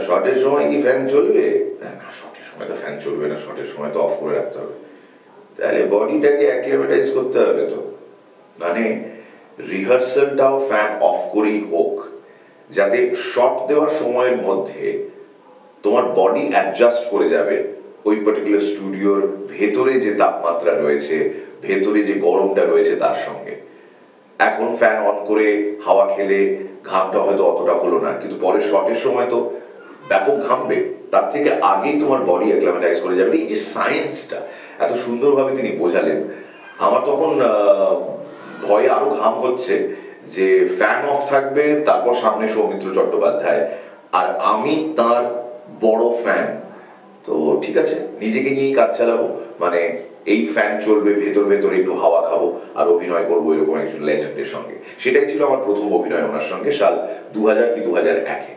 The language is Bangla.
শর্টের সময় কি ফ্যান চলবে? না, শর্টের সময় তো ফ্যান চলবে না, শর্টের সময় তো অফ করে রাখতে হবে। তাহলে বডিটাকে অ্যাক্লিমেটাইজ করতে হবে তো, মানে রিহার্সালটাও ফ্যান অফ করেই হোক, যাতে শট দেওয়ার সময়ের মধ্যে তোমার বডি অ্যাডজাস্ট করে যাবে ওই পার্টিকুলার স্টুডিওর ভেতরে যে তাপমাত্রা রয়েছে, ভেতরে যে গরমটা রয়েছে তার সঙ্গে। এখন ফ্যান অন করে হাওয়া খেলে ঘামটা হয়তো অতটা হলো না, কিন্তু পরে শটের সময় তো ব্যাপক ঘামবে, তার থেকে আগেই তোমার বডি অ্যাক্লামেটাইজ করে যাবে। এই যে সায়েন্সটা এত সুন্দরভাবে তিনি বোঝালেন, আমার তখন ভয়ে আরো ঘাম হচ্ছে যে ফ্যান অফ থাকবে, তারপর সামনে সৌমিত্র চট্টোপাধ্যায়, আর আমি তার বড় ফ্যান। তো ঠিক আছে, নিজেকে নিয়েই কাজ চালাবো, মানে এই ফ্যান চলবে, ভেতর ভেতরে একটু হাওয়া খাবো আর অভিনয় করবো এরকম একজন লেজেন্ডের সঙ্গে। সেটাই ছিল আমার প্রথম অভিনয় ওনার সঙ্গে, সাল 2000 কি 2001-এ।